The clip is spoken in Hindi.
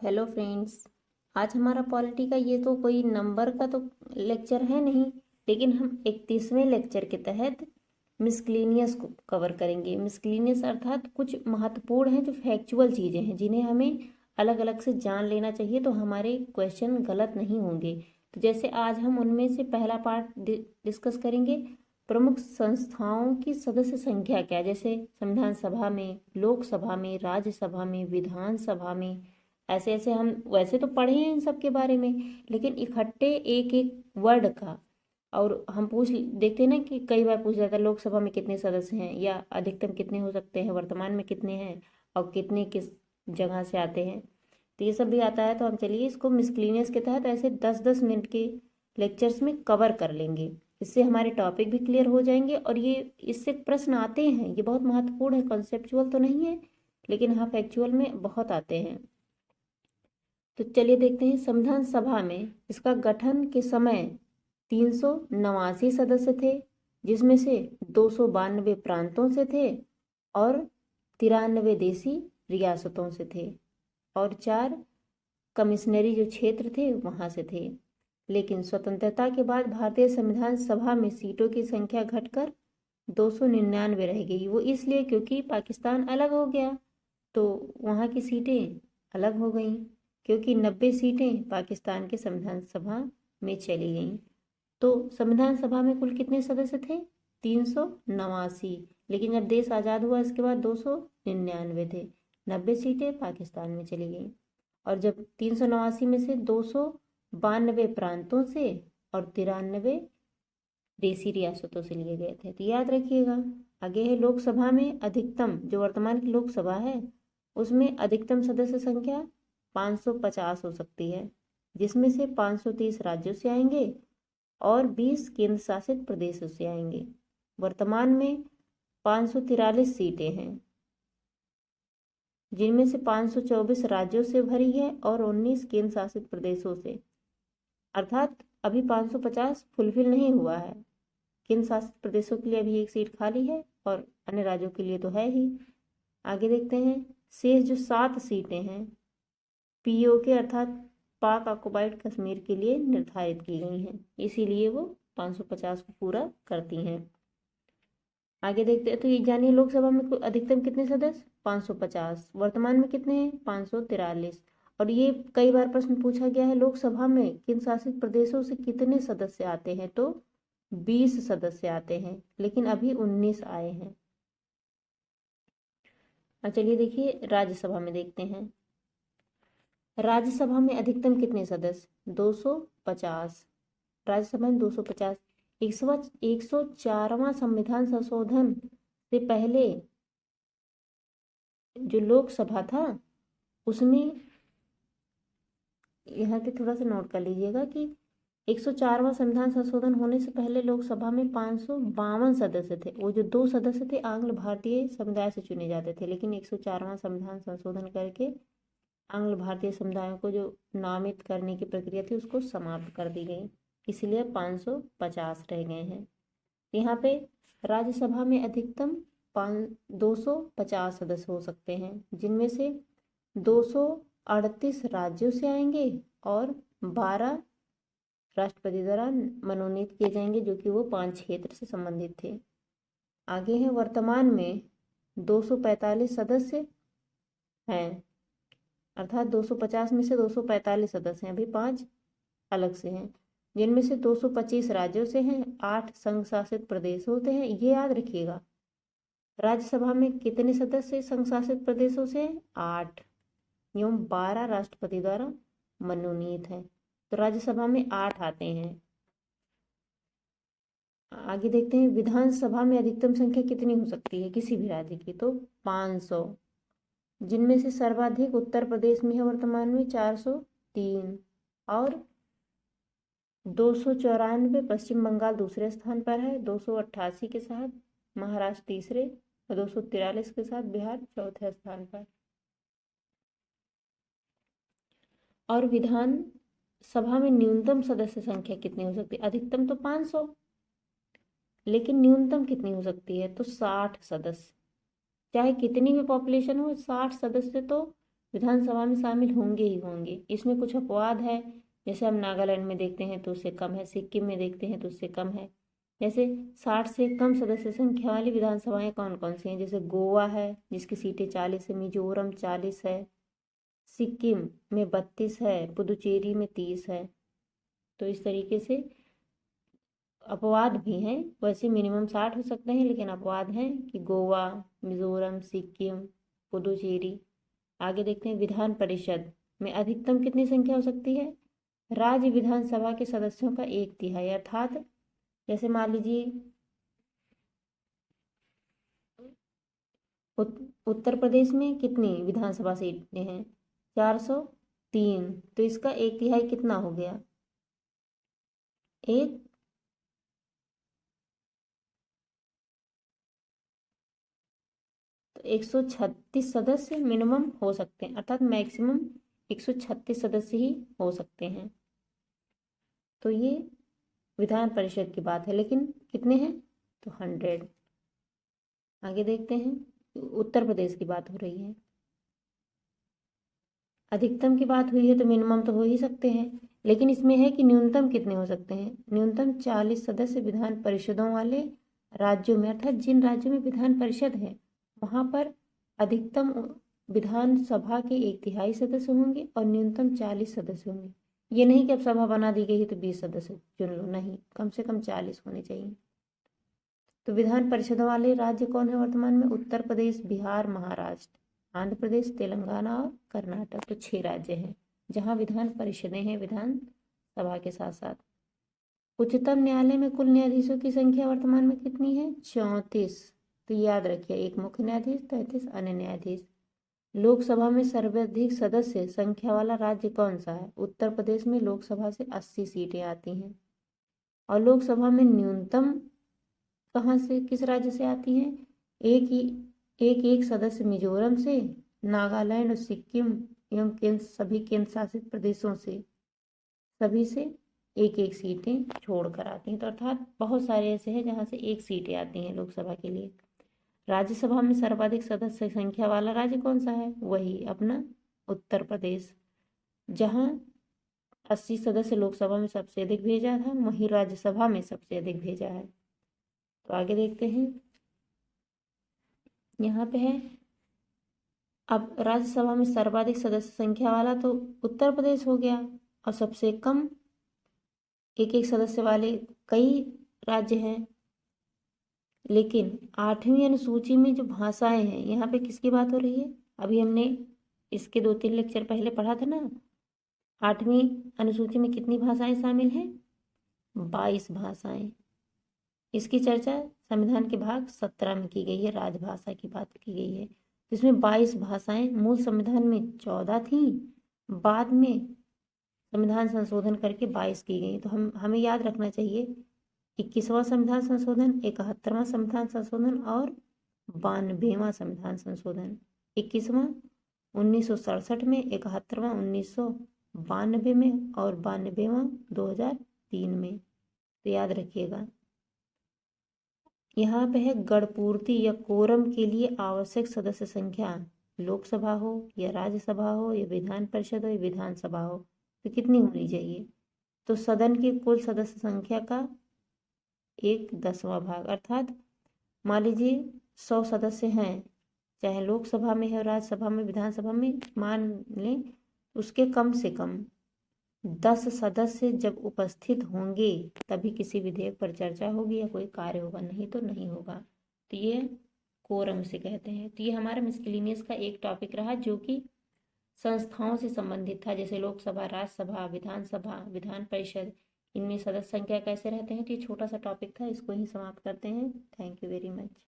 Hello friends. आज हमारा पॉलिटी का ये तो कोई नंबर का तो लेक्चर है नहीं, लेकिन हम 31वें लेक्चर के तहत मिसक्लेनियस को कवर करेंगे। मिसक्लेनियस अर्थात कुछ महत्वपूर्ण हैं जो फैक्चुअल चीज़ें हैं जिन्हें हमें अलग अलग से जान लेना चाहिए तो हमारे क्वेश्चन गलत नहीं होंगे। तो जैसे आज हम उनमें से पहला पार्ट डिस्कस करेंगे, प्रमुख संस्थाओं की सदस्य संख्या क्या है। जैसे संविधान सभा में, लोकसभा में, राज्यसभा में, विधानसभा में, ऐसे ऐसे हम वैसे तो पढ़े हैं इन सब के बारे में, लेकिन इकट्ठे एक एक वर्ड का। और हम पूछ देखते हैं ना कि कई बार पूछ जाता है लोकसभा में कितने सदस्य हैं या अधिकतम कितने हो सकते हैं, वर्तमान में कितने हैं और कितने किस जगह से आते हैं। तो ये सब भी आता है। तो हम चलिए इसको मिसक्लेनियस के तहत ऐसे 10-10 मिनट के लेक्चर्स में कवर कर लेंगे। इससे हमारे टॉपिक भी क्लियर हो जाएंगे और ये इससे प्रश्न आते हैं, ये बहुत महत्वपूर्ण है। कॉन्सेप्चुअल तो नहीं है लेकिन हाँ फैक्चुअल में बहुत आते हैं। तो चलिए देखते हैं। संविधान सभा में इसका गठन के समय 389 सदस्य थे, जिसमें से 292 प्रांतों से थे और 93 देसी रियासतों से थे और 4 कमिश्नरी जो क्षेत्र थे वहां से थे। लेकिन स्वतंत्रता के बाद भारतीय संविधान सभा में सीटों की संख्या घटकर 299 रह गई। वो इसलिए क्योंकि पाकिस्तान अलग हो गया तो वहाँ की सीटें अलग हो गईं, क्योंकि 90 सीटें पाकिस्तान के संविधान सभा में चली गईं। तो संविधान सभा में कुल कितने सदस्य थे? 389। लेकिन जब देश आज़ाद हुआ इसके बाद 299 थे। 90 सीटें पाकिस्तान में चली गईं और जब 389 में से 292 प्रांतों से और 93 देसी रियासतों से लिए गए थे। तो याद रखिएगा। आगे है लोकसभा में अधिकतम, जो वर्तमान की लोकसभा है उसमें अधिकतम सदस्य संख्या 550 हो सकती है, जिसमें से 530 राज्यों से आएंगे और 20 केंद्र शासित प्रदेशों से आएंगे। वर्तमान में 543 सीटें हैं, जिनमें से 524 राज्यों से भरी है और 19 केंद्र शासित प्रदेशों से। अर्थात अभी 550 फुलफिल नहीं हुआ है। केंद्र शासित प्रदेशों के लिए अभी एक सीट खाली है और अन्य राज्यों के लिए तो है ही। आगे देखते हैं। शेष जो 7 सीटें हैं पीओके अर्थात पाक ऑक्युपाइड कश्मीर के लिए निर्धारित की गई हैं, इसीलिए वो 550 को पूरा करती हैं। आगे देखते हैं। तो ये जानिए लोकसभा में अधिकतम कितने सदस्य? 550। वर्तमान में कितने हैं? 543। और ये कई बार प्रश्न पूछा गया है, लोकसभा में केंद्र शासित प्रदेशों से कितने सदस्य आते हैं? तो 20 सदस्य आते हैं, लेकिन अभी 19 आए हैं। अब चलिए देखिए राज्यसभा में देखते हैं। राज्यसभा में अधिकतम कितने सदस्य? 250। राज्यसभा में 250। 104वां संविधान संशोधन से पहले जो लोकसभा था उसमें, यहाँ पे थोड़ा सा नोट कर लीजिएगा कि 104वां संविधान संशोधन होने से पहले लोकसभा में 552 सदस्य थे। वो जो 2 सदस्य थे आंग्ल भारतीय समुदाय से चुने जाते थे, लेकिन 104वां संविधान संशोधन करके आंग्ल भारतीय समुदायों को जो नामित करने की प्रक्रिया थी उसको समाप्त कर दी गई, इसलिए 550 रह गए हैं। यहाँ पे राज्यसभा में अधिकतम 250 सदस्य हो सकते हैं, जिनमें से 238 राज्यों से आएंगे और 12 राष्ट्रपति द्वारा मनोनीत किए जाएंगे, जो कि वो 5 क्षेत्र से संबंधित थे। आगे है वर्तमान में 245 सदस्य हैं, अर्थात 250 में से 245 सदस्य हैं, अभी 5 अलग से हैं, जिनमें से 225 राज्यों से हैं, 8 संघ शासित प्रदेश होते हैं। ये याद रखिएगा। राज्यसभा में कितने सदस्य संघ शासित प्रदेशों से? 8 एवं 12 राष्ट्रपति द्वारा मनोनीत है। तो राज्यसभा में 8 आते हैं। आगे देखते हैं। विधानसभा में अधिकतम संख्या कितनी हो सकती है किसी भी राज्य की? तो 500, जिनमें से सर्वाधिक उत्तर प्रदेश में है वर्तमान में 403 और 294 पश्चिम बंगाल दूसरे स्थान पर है, 288 के साथ महाराष्ट्र तीसरे और 243 के साथ बिहार चौथे स्थान पर। और विधान सभा में न्यूनतम सदस्य संख्या कितनी हो सकती है? अधिकतम तो 500, लेकिन न्यूनतम कितनी हो सकती है? तो 60 सदस्य। चाहे कितनी भी पॉपुलेशन हो, 60 सदस्य तो विधानसभा में शामिल होंगे ही होंगे। इसमें कुछ अपवाद है, जैसे हम नागालैंड में देखते हैं तो उससे कम है, सिक्किम में देखते हैं तो उससे कम है। जैसे 60 से कम सदस्य संख्या वाली विधानसभाएं कौन कौन सी हैं, जैसे गोवा है जिसकी सीटें 40 है, मिजोरम 40 है, सिक्किम में 32 है, पुदुचेरी में 30 है। तो इस तरीके से अपवाद भी हैं, वैसे मिनिमम 60 हो सकते हैं, लेकिन अपवाद हैं कि गोवा, मिजोरम, सिक्किम, पुदुचेरी। आगे देखते हैं विधान परिषद में अधिकतम कितनी संख्या हो सकती है। राज्य विधानसभा के सदस्यों का 1/3 अर्थात जैसे मान लीजिए उत्तर प्रदेश में कितनी विधानसभा सीटें हैं, 403। तो इसका 1/3 कितना हो गया, एक, तो 136 सदस्य मिनिमम हो सकते हैं, अर्थात मैक्सिमम 136 सदस्य ही हो सकते हैं। तो ये विधान परिषद की बात है, लेकिन कितने हैं, तो 100। आगे देखते हैं, उत्तर प्रदेश की बात हो रही है। अधिकतम की बात हुई है तो मिनिमम तो हो ही सकते हैं, लेकिन इसमें है कि न्यूनतम कितने हो सकते हैं। न्यूनतम 40 सदस्य विधान परिषदों वाले राज्यों में, अर्थात जिन राज्यों में विधान परिषद है वहाँ पर अधिकतम विधानसभा के 1/3 सदस्य होंगे और न्यूनतम 40 सदस्य होंगे। ये नहीं कि अब सभा बना दी गई है तो 20 सदस्य चुन लो, नहीं, कम से कम 40 होने चाहिए। तो विधान परिषदों वाले राज्य कौन है वर्तमान में, उत्तर प्रदेश, बिहार, महाराष्ट्र, आंध्र प्रदेश, तेलंगाना और कर्नाटक। तो 6 राज्य हैं जहां विधान परिषदें हैं विधान सभा के साथ साथ। उच्चतम न्यायालय में कुल न्यायाधीशों की संख्या वर्तमान में कितनी है, 34। तो याद रखिए, एक मुख्य न्यायाधीश, 33 अन्य न्यायाधीश। लोकसभा में सर्वाधिक सदस्य संख्या वाला राज्य कौन सा है, उत्तर प्रदेश में लोकसभा से 80 सीटें आती हैं। और लोकसभा में न्यूनतम कहाँ से, किस राज्य से आती हैं, एक सदस्य मिजोरम से, नागालैंड और सिक्किम एवं सभी केंद्र शासित प्रदेशों से, सभी से एक सीटें छोड़कर आती हैं। तो अर्थात बहुत सारे ऐसे हैं जहाँ से एक सीटें आती हैं लोकसभा के लिए। राज्यसभा में सर्वाधिक सदस्य संख्या वाला राज्य कौन सा है, वही अपना उत्तर प्रदेश, जहाँ 80 सदस्य लोकसभा में सबसे अधिक भेजा था, वहीं राज्यसभा में सबसे अधिक भेजा है। तो आगे देखते हैं, यहाँ पे है अब राज्यसभा में सर्वाधिक सदस्य संख्या वाला तो उत्तर प्रदेश हो गया, और सबसे कम एक सदस्य वाले कई राज्य हैं। लेकिन 8वीं अनुसूची में जो भाषाएं हैं, यहाँ पे किसकी बात हो रही है, अभी हमने इसके 2-3 लेक्चर पहले पढ़ा था ना। 8वीं अनुसूची में कितनी भाषाएं शामिल हैं, 22 भाषाएं। इसकी चर्चा संविधान के भाग 17 में की गई है, राजभाषा की बात की गई है। जिसमें 22 भाषाएं मूल संविधान में 14 थी, बाद में संविधान संशोधन करके 22 की गई। तो हमें याद रखना चाहिए 21वां संविधान संशोधन, 71वां संविधान संशोधन और 92वां संविधान संशोधन। 21वां 1967 में, 71वां 1992 में और 92वां 2003 में। तो याद रखिएगा। यहाँ पे है गणपूर्ति या कोरम के लिए आवश्यक सदस्य संख्या, लोकसभा हो या राज्यसभा हो या विधान परिषद हो या विधानसभा हो, तो कितनी होनी चाहिए, तो सदन की कुल सदस्य संख्या का 1/10वां भाग, अर्थात मान लीजिए 100 सदस्य हैं, चाहे लोकसभा में है, राज्यसभा में, विधानसभा में, मान लें उसके कम से कम 10 सदस्य जब उपस्थित होंगे तभी किसी विधेयक पर चर्चा होगी या कोई कार्य होगा, नहीं तो नहीं होगा। तो ये कोरम से कहते हैं। तो ये हमारा मिसलेनियस का एक टॉपिक रहा जो कि संस्थाओं से संबंधित था, जैसे लोकसभा, राज्यसभा, विधानसभा, विधान परिषद, इनमें सदस्य संख्या कैसे रहते हैं। तो ये छोटा सा टॉपिक था, इसको ही समाप्त करते हैं। Thank you very much.